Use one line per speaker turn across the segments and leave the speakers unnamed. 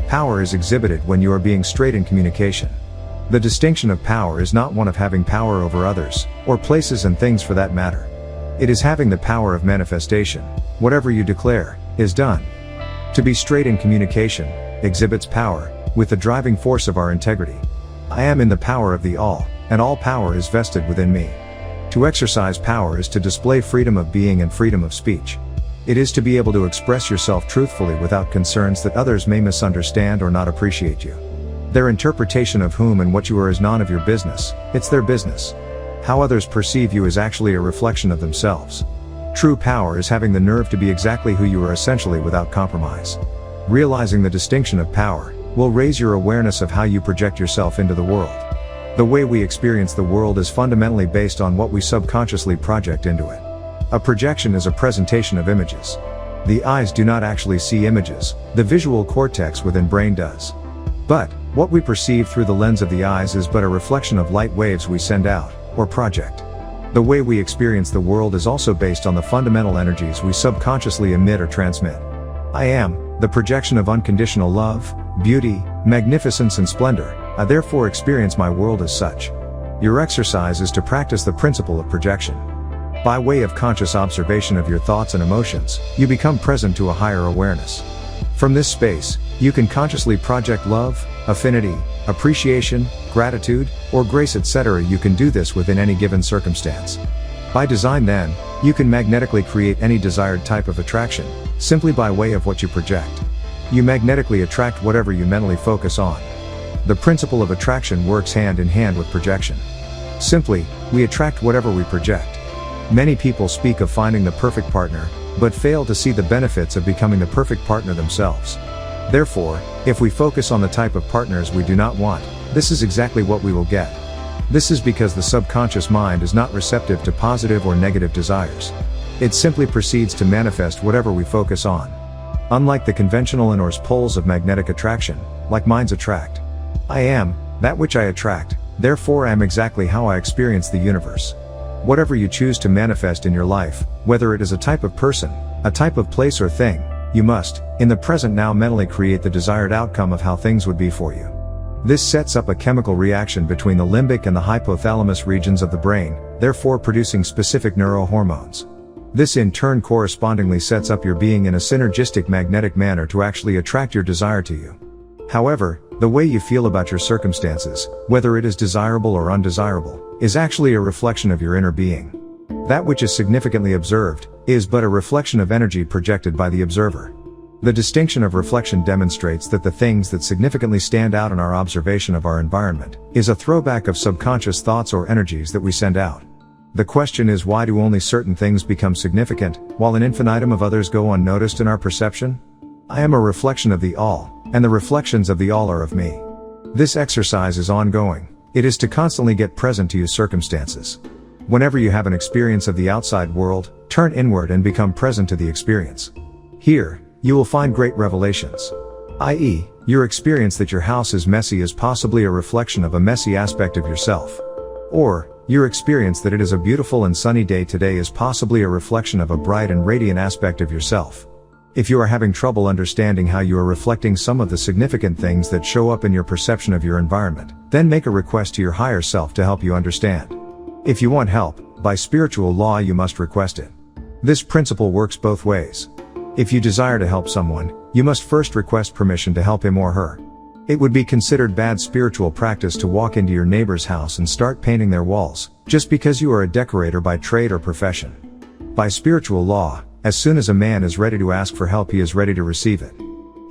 Power is exhibited when you are being straight in communication. The distinction of power is not one of having power over others, or places and things for that matter. It is having the power of manifestation. Whatever you declare, is done. To be straight in communication, exhibits power, with the driving force of our integrity. I am in the power of the all, and all power is vested within me. To exercise power is to display freedom of being and freedom of speech. It is to be able to express yourself truthfully without concerns that others may misunderstand or not appreciate you. Their interpretation of whom and what you are is none of your business, it's their business. How others perceive you is actually a reflection of themselves. True power is having the nerve to be exactly who you are essentially without compromise. Realizing the distinction of power will raise your awareness of how you project yourself into the world. The way we experience the world is fundamentally based on what we subconsciously project into it. A projection is a presentation of images. The eyes do not actually see images, the visual cortex within brain does. But, what we perceive through the lens of the eyes is but a reflection of light waves we send out, or project. The way we experience the world is also based on the fundamental energies we subconsciously emit or transmit. I am the projection of unconditional love, beauty, magnificence and splendor. I therefore experience my world as such. Your exercise is to practice the principle of projection. By way of conscious observation of your thoughts and emotions, you become present to a higher awareness. From this space, you can consciously project love, affinity, appreciation, gratitude, or grace etc. You can do this within any given circumstance. By design then, you can magnetically create any desired type of attraction, simply by way of what you project. You magnetically attract whatever you mentally focus on. The principle of attraction works hand in hand with projection. Simply, we attract whatever we project. Many people speak of finding the perfect partner, but fail to see the benefits of becoming the perfect partner themselves. Therefore, if we focus on the type of partners we do not want, this is exactly what we will get. This is because the subconscious mind is not receptive to positive or negative desires. It simply proceeds to manifest whatever we focus on. Unlike the conventional and Norse poles of magnetic attraction, like minds attract. I am that which I attract, therefore I am exactly how I experience the universe. Whatever you choose to manifest in your life, whether it is a type of person, a type of place or thing, you must, in the present now mentally create the desired outcome of how things would be for you. This sets up a chemical reaction between the limbic and the hypothalamus regions of the brain, therefore producing specific neurohormones. This in turn correspondingly sets up your being in a synergistic magnetic manner to actually attract your desire to you. However, the way you feel about your circumstances, whether it is desirable or undesirable, is actually a reflection of your inner being. That which is significantly observed, is but a reflection of energy projected by the observer. The distinction of reflection demonstrates that the things that significantly stand out in our observation of our environment, is a throwback of subconscious thoughts or energies that we send out. The question is, why do only certain things become significant, while an infinitum of others go unnoticed in our perception? I am a reflection of the all, and the reflections of the all are of me. This exercise is ongoing. It is to constantly get present to your circumstances. Whenever you have an experience of the outside world, turn inward and become present to the experience. Here, you will find great revelations. I.e., your experience that your house is messy is possibly a reflection of a messy aspect of yourself. Or, your experience that it is a beautiful and sunny day today is possibly a reflection of a bright and radiant aspect of yourself. If you are having trouble understanding how you are reflecting some of the significant things that show up in your perception of your environment, then make a request to your higher self to help you understand. If you want help, by spiritual law you must request it. This principle works both ways. If you desire to help someone, you must first request permission to help him or her. It would be considered bad spiritual practice to walk into your neighbor's house and start painting their walls, just because you are a decorator by trade or profession. By spiritual law, as soon as a man is ready to ask for help, he is ready to receive it.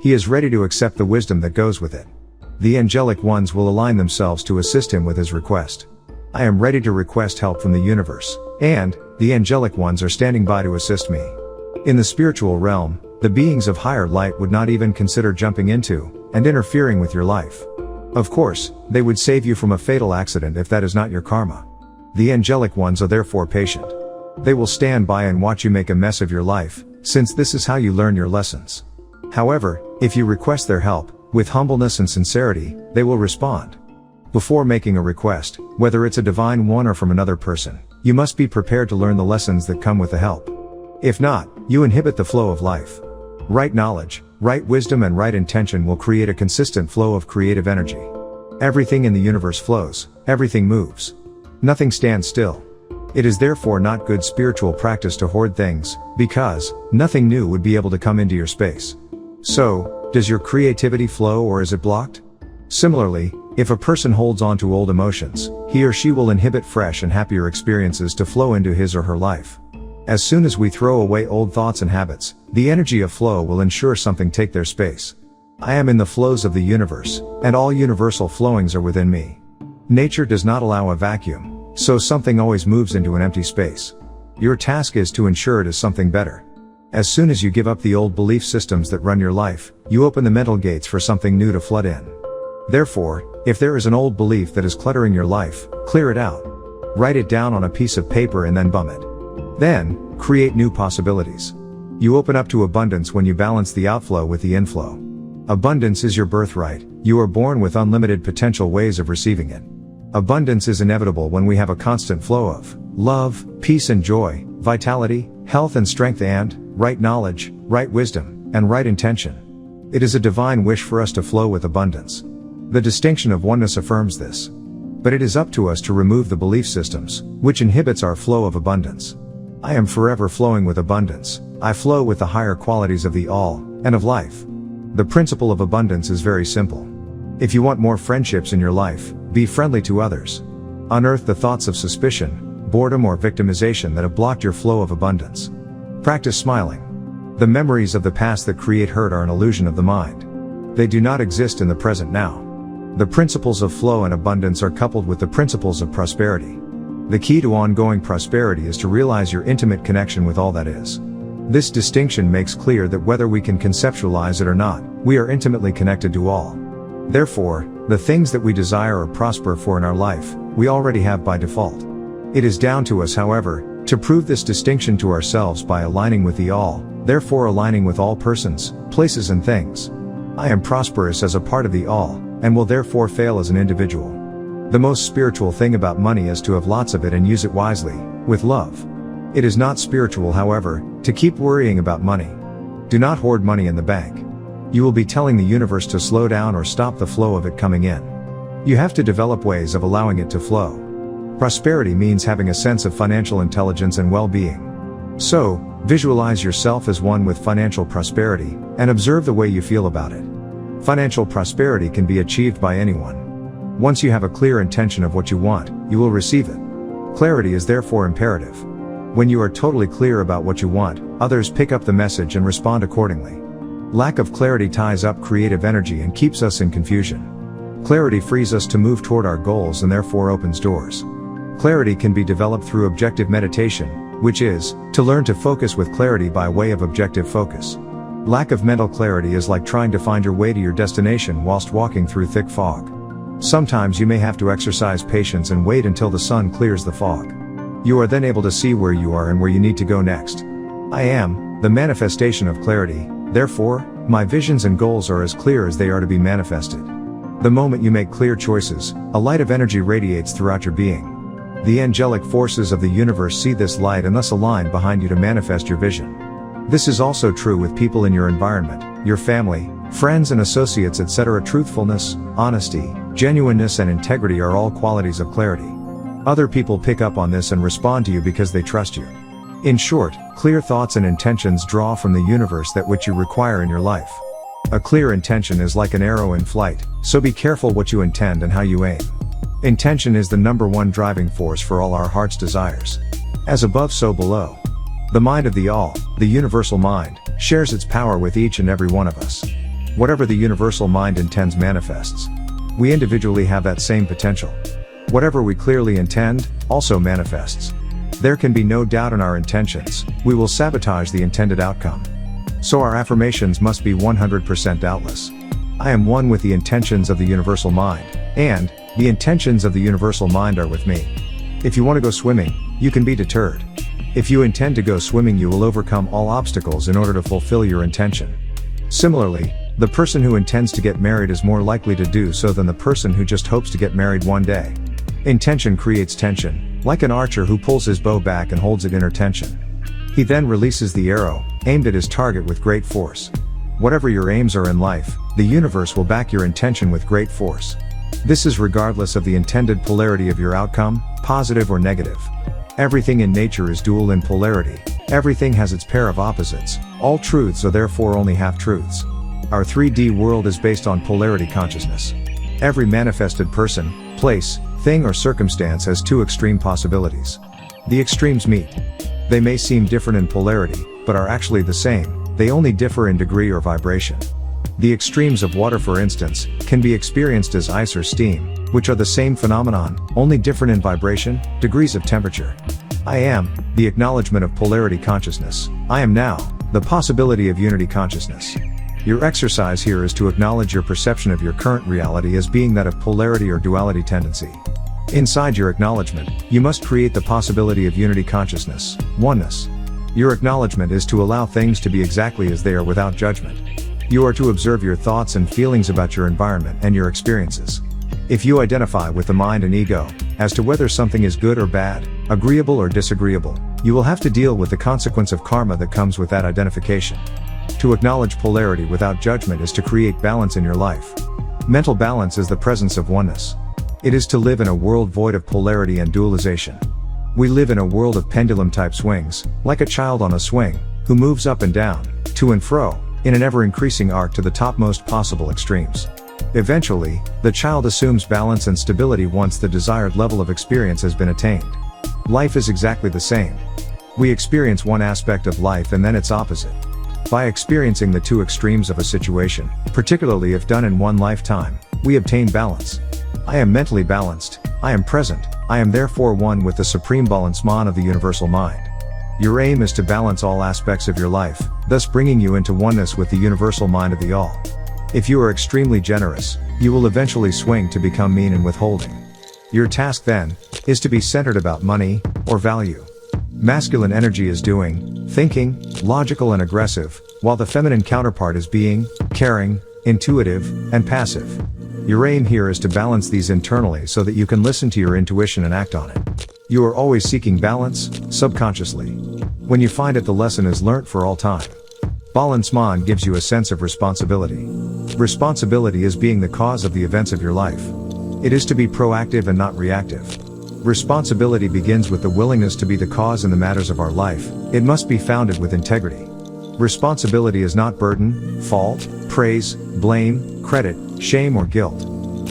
He is ready to accept the wisdom that goes with it. The angelic ones will align themselves to assist him with his request. I am ready to request help from the universe, and the angelic ones are standing by to assist me. In the spiritual realm, the beings of higher light would not even consider jumping into and interfering with your life. Of course, they would save you from a fatal accident if that is not your karma. The angelic ones are therefore patient. They will stand by and watch you make a mess of your life, since this is how you learn your lessons. However, if you request their help, with humbleness and sincerity, they will respond. Before making a request, whether it's a divine one or from another person, you must be prepared to learn the lessons that come with the help. If not, you inhibit the flow of life. Right knowledge, right wisdom and right intention will create a consistent flow of creative energy. Everything in the universe flows, everything moves. Nothing stands still. It is therefore not good spiritual practice to hoard things, because nothing new would be able to come into your space. So, does your creativity flow or is it blocked? Similarly, if a person holds on to old emotions, he or she will inhibit fresh and happier experiences to flow into his or her life. As soon as we throw away old thoughts and habits, the energy of flow will ensure something take their space. I am in the flows of the universe, and all universal flowings are within me. Nature does not allow a vacuum, so something always moves into an empty space. Your task is to ensure it is something better. As soon as you give up the old belief systems that run your life, you open the mental gates for something new to flood in. Therefore, if there is an old belief that is cluttering your life, clear it out. Write it down on a piece of paper and then bum it. Then, create new possibilities. You open up to abundance when you balance the outflow with the inflow. Abundance is your birthright. You are born with unlimited potential ways of receiving it. Abundance is inevitable when we have a constant flow of love, peace and joy, vitality, health and strength and right knowledge, right wisdom, and right intention. It is a divine wish for us to flow with abundance. The distinction of oneness affirms this. But it is up to us to remove the belief systems, which inhibits our flow of abundance. I am forever flowing with abundance. I flow with the higher qualities of the all, and of life. The principle of abundance is very simple. If you want more friendships in your life, be friendly to others. Unearth the thoughts of suspicion, boredom or victimization that have blocked your flow of abundance. Practice smiling. The memories of the past that create hurt are an illusion of the mind. They do not exist in the present now. The principles of flow and abundance are coupled with the principles of prosperity. The key to ongoing prosperity is to realize your intimate connection with all that is. This distinction makes clear that whether we can conceptualize it or not, we are intimately connected to all. Therefore, the things that we desire or prosper for in our life, we already have by default. It is down to us, however, to prove this distinction to ourselves by aligning with the all, therefore aligning with all persons, places and things. I am prosperous as a part of the all, and will therefore fail as an individual. The most spiritual thing about money is to have lots of it and use it wisely, with love. It is not spiritual, however, to keep worrying about money. Do not hoard money in the bank. You will be telling the universe to slow down or stop the flow of it coming in. You have to develop ways of allowing it to flow. Prosperity means having a sense of financial intelligence and well-being. So, visualize yourself as one with financial prosperity, and observe the way you feel about it. Financial prosperity can be achieved by anyone. Once you have a clear intention of what you want, you will receive it. Clarity is therefore imperative. When you are totally clear about what you want, others pick up the message and respond accordingly. Lack of clarity ties up creative energy and keeps us in confusion. Clarity frees us to move toward our goals and therefore opens doors. Clarity can be developed through objective meditation, which is, to learn to focus with clarity by way of objective focus. Lack of mental clarity is like trying to find your way to your destination whilst walking through thick fog. Sometimes you may have to exercise patience and wait until the sun clears the fog. You are then able to see where you are and where you need to go next. I am the manifestation of clarity, therefore, my visions and goals are as clear as they are to be manifested. The moment you make clear choices, a light of energy radiates throughout your being. The angelic forces of the universe see this light and thus align behind you to manifest your vision. This is also true with people in your environment, your family, friends and associates, etc. Truthfulness, honesty, genuineness and integrity are all qualities of clarity. Other people pick up on this and respond to you because they trust you. In short, clear thoughts and intentions draw from the universe that which you require in your life. A clear intention is like an arrow in flight, so be careful what you intend and how you aim. Intention is the #1 driving force for all our heart's desires. As above, so below. The mind of the all, the universal mind, shares its power with each and every one of us. Whatever the universal mind intends manifests. We individually have that same potential. Whatever we clearly intend, also manifests. There can be no doubt in our intentions, we will sabotage the intended outcome. So our affirmations must be 100% doubtless. I am one with the intentions of the universal mind, and the intentions of the universal mind are with me. If you want to go swimming, you can be deterred. If you intend to go swimming, you will overcome all obstacles in order to fulfill your intention. Similarly, the person who intends to get married is more likely to do so than the person who just hopes to get married one day. Intention creates tension, like an archer who pulls his bow back and holds it inner tension. He then releases the arrow, aimed at his target with great force. Whatever your aims are in life, the universe will back your intention with great force. This is regardless of the intended polarity of your outcome, positive or negative. Everything in nature is dual in polarity. Everything has its pair of opposites. All truths are therefore only half-truths. Our 3D world is based on polarity consciousness. Every manifested person, place, thing or circumstance has two extreme possibilities. The extremes meet. They may seem different in polarity, but are actually the same. They only differ in degree or vibration. The extremes of water, for instance, can be experienced as ice or steam, which are the same phenomenon, only different in vibration, degrees of temperature. I am, the acknowledgement of polarity consciousness. I am now, the possibility of unity consciousness. Your exercise here is to acknowledge your perception of your current reality as being that of polarity or duality tendency. Inside your acknowledgement, you must create the possibility of unity consciousness, oneness. Your acknowledgement is to allow things to be exactly as they are without judgment. You are to observe your thoughts and feelings about your environment and your experiences. If you identify with the mind and ego, as to whether something is good or bad, agreeable or disagreeable, you will have to deal with the consequence of karma that comes with that identification. To acknowledge polarity without judgment is to create balance in your life. Mental balance is the presence of oneness. It is to live in a world void of polarity and dualization. We live in a world of pendulum-type swings, like a child on a swing, who moves up and down, to and fro, in an ever-increasing arc to the topmost possible extremes. Eventually, the child assumes balance and stability once the desired level of experience has been attained. Life is exactly the same. We experience one aspect of life and then its opposite. By experiencing the two extremes of a situation, particularly if done in one lifetime, we obtain balance. I am mentally balanced, I am present, I am therefore one with the supreme balancement of the universal mind. Your aim is to balance all aspects of your life, thus bringing you into oneness with the universal mind of the all. If you are extremely generous, you will eventually swing to become mean and withholding. Your task then, is to be centered about money, or value. Masculine energy is doing, thinking, logical and aggressive, while the feminine counterpart is being, caring, intuitive, and passive. Your aim here is to balance these internally so that you can listen to your intuition and act on it. You are always seeking balance, subconsciously. When you find it, the lesson is learnt for all time. Balancement gives you a sense of responsibility. Responsibility is being the cause of the events of your life. It is to be proactive and not reactive. Responsibility begins with the willingness to be the cause in the matters of our life. It must be founded with integrity. Responsibility is not burden, fault, praise, blame, credit, shame or guilt.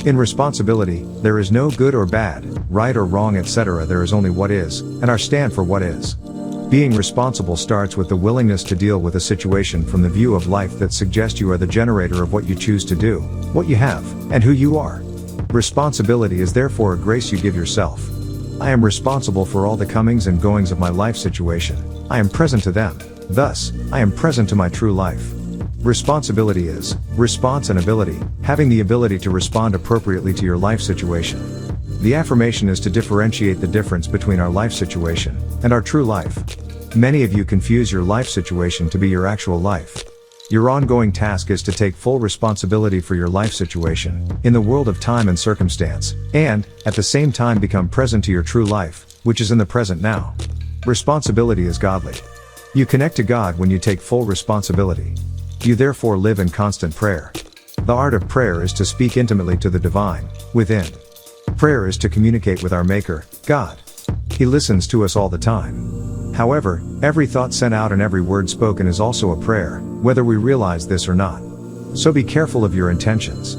In responsibility, there is no good or bad, right or wrong, etc. There is only what is, and our stand for what is. Being responsible starts with the willingness to deal with a situation from the view of life that suggests you are the generator of what you choose to do, what you have, and who you are. Responsibility is therefore a grace you give yourself. I am responsible for all the comings and goings of my life situation. I am present to them. Thus, I am present to my true life. Responsibility is response and ability, having the ability to respond appropriately to your life situation. The affirmation is to differentiate the difference between our life situation and our true life. Many of you confuse your life situation to be your actual life. Your ongoing task is to take full responsibility for your life situation, in the world of time and circumstance, and, at the same time, become present to your true life, which is in the present now. Responsibility is godly. You connect to God when you take full responsibility. You therefore live in constant prayer. The art of prayer is to speak intimately to the divine, within. Prayer is to communicate with our Maker, God. He listens to us all the time. However, every thought sent out and every word spoken is also a prayer, whether we realize this or not. So be careful of your intentions.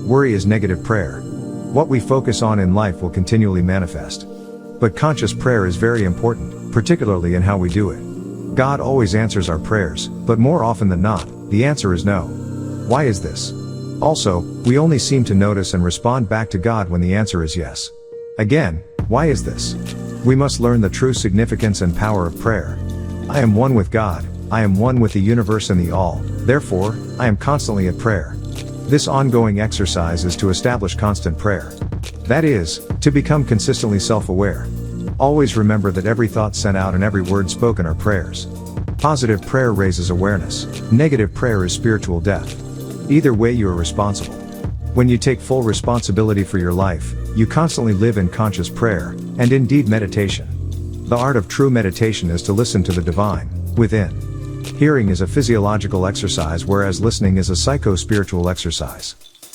Worry is negative prayer. What we focus on in life will continually manifest. But conscious prayer is very important, particularly in how we do it. God always answers our prayers, but more often than not, the answer is no. Why is this? Also, we only seem to notice and respond back to God when the answer is yes. Again, why is this? We must learn the true significance and power of prayer. I am one with God, I am one with the universe and the all, therefore, I am constantly at prayer. This ongoing exercise is to establish constant prayer. That is, to become consistently self-aware. Always remember that every thought sent out and every word spoken are prayers. Positive prayer raises awareness. Negative prayer is spiritual death. Either way, you are responsible. When you take full responsibility for your life, you constantly live in conscious prayer, and indeed meditation. The art of true meditation is to listen to the divine, within. Hearing is a physiological exercise, whereas listening is a psycho-spiritual exercise.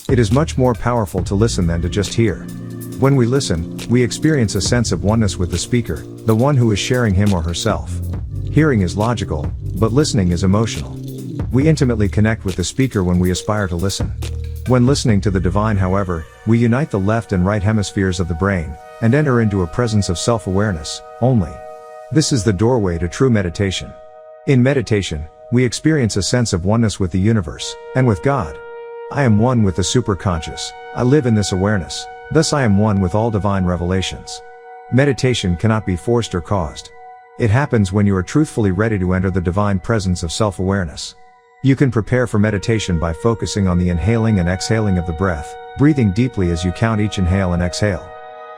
It is much more powerful to listen than to just hear. When we listen, we experience a sense of oneness with the speaker, the one who is sharing him or herself. Hearing is logical, but listening is emotional. We intimately connect with the speaker when we aspire to listen. When listening to the divine, however, we unite the left and right hemispheres of the brain, and enter into a presence of self-awareness, only. This is the doorway to true meditation. In meditation, we experience a sense of oneness with the universe, and with God. I am one with the superconscious. I live in this awareness, thus I am one with all divine revelations. Meditation cannot be forced or caused. It happens when you are truthfully ready to enter the divine presence of self-awareness. You can prepare for meditation by focusing on the inhaling and exhaling of the breath, breathing deeply as you count each inhale and exhale.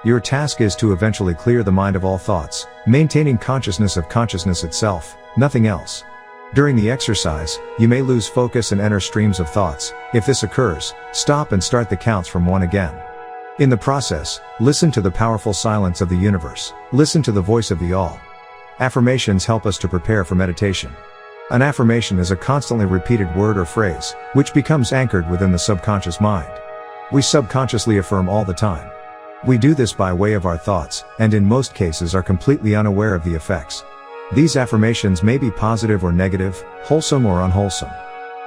Your task is to eventually clear the mind of all thoughts, maintaining consciousness of consciousness itself, nothing else. During the exercise, you may lose focus and enter streams of thoughts. If this occurs, stop and start the counts from 1 again. In the process, listen to the powerful silence of the universe. Listen to the voice of the all. Affirmations help us to prepare for meditation. An affirmation is a constantly repeated word or phrase, which becomes anchored within the subconscious mind. We subconsciously affirm all the time. We do this by way of our thoughts, and in most cases are completely unaware of the effects. These affirmations may be positive or negative, wholesome or unwholesome.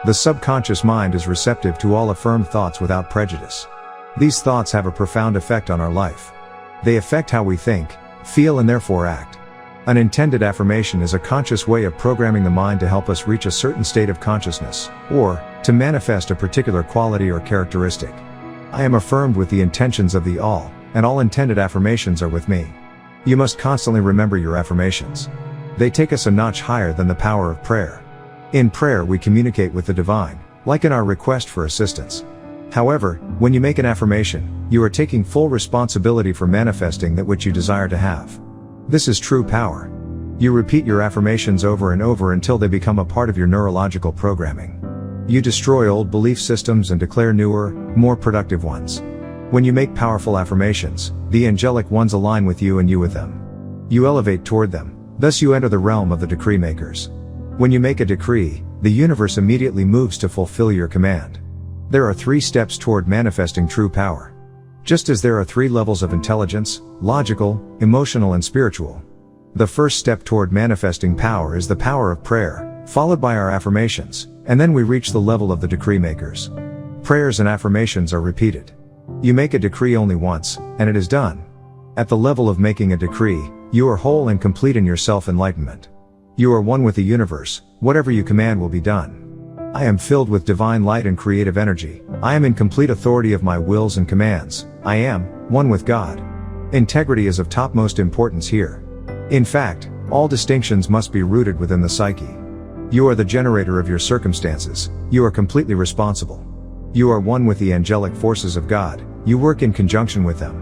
The subconscious mind is receptive to all affirmed thoughts without prejudice. These thoughts have a profound effect on our life. They affect how we think, feel, and therefore act. An intended affirmation is a conscious way of programming the mind to help us reach a certain state of consciousness, or to manifest a particular quality or characteristic. I am affirmed with the intentions of the all, and all intended affirmations are with me. You must constantly remember your affirmations. They take us a notch higher than the power of prayer. In prayer we communicate with the divine, like in our request for assistance. However, when you make an affirmation, you are taking full responsibility for manifesting that which you desire to have. This is true power. You repeat your affirmations over and over until they become a part of your neurological programming. You destroy old belief systems and declare newer, more productive ones. When you make powerful affirmations, the angelic ones align with you and you with them. You elevate toward them, thus you enter the realm of the decree makers. When you make a decree, the universe immediately moves to fulfill your command. There are 3 steps toward manifesting true power. Just as there are 3 levels of intelligence: logical, emotional, and spiritual. The first step toward manifesting power is the power of prayer, followed by our affirmations, and then we reach the level of the decree makers. Prayers and affirmations are repeated. You make a decree only once, and it is done. At the level of making a decree, you are whole and complete in your self-enlightenment. You are one with the universe. Whatever you command will be done. I am filled with divine light and creative energy. I am in complete authority of my wills and commands. I am one with God. Integrity is of topmost importance here. In fact, all distinctions must be rooted within the psyche. You are the generator of your circumstances. You are completely responsible. You are one with the angelic forces of God. You work in conjunction with them.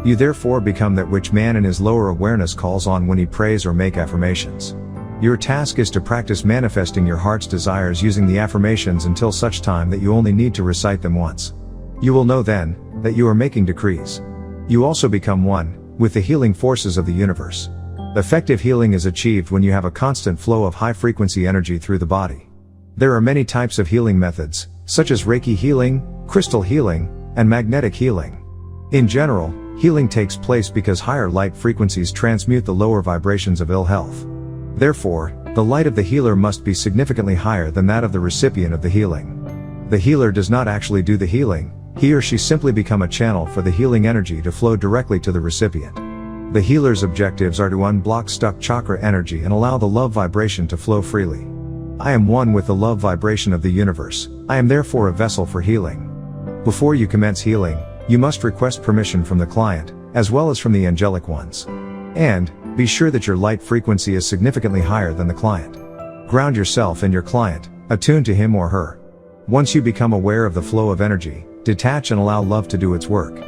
You therefore become that which man in his lower awareness calls on when he prays or make affirmations. Your task is to practice manifesting your heart's desires using the affirmations until such time that you only need to recite them once. You will know then that you are making decrees. You also become one with the healing forces of the universe. Effective healing is achieved when you have a constant flow of high-frequency energy through the body. There are many types of healing methods, such as Reiki healing, crystal healing, and magnetic healing. In general, healing takes place because higher light frequencies transmute the lower vibrations of ill health. Therefore, the light of the healer must be significantly higher than that of the recipient of the healing. The healer does not actually do the healing, he or she simply become a channel for the healing energy to flow directly to the recipient. The healer's objectives are to unblock stuck chakra energy and allow the love vibration to flow freely. I am one with the love vibration of the universe. I am therefore a vessel for healing. Before you commence healing, you must request permission from the client, as well as from the angelic ones. And be sure that your light frequency is significantly higher than the client. Ground yourself and your client, attuned to him or her. Once you become aware of the flow of energy, detach and allow love to do its work.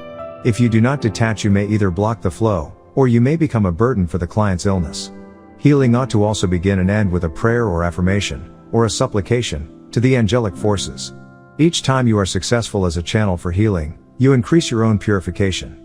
If you do not detach, you may either block the flow, or you may become a burden for the client's illness. Healing ought to also begin and end with a prayer or affirmation, or a supplication, to the angelic forces. Each time you are successful as a channel for healing, you increase your own purification.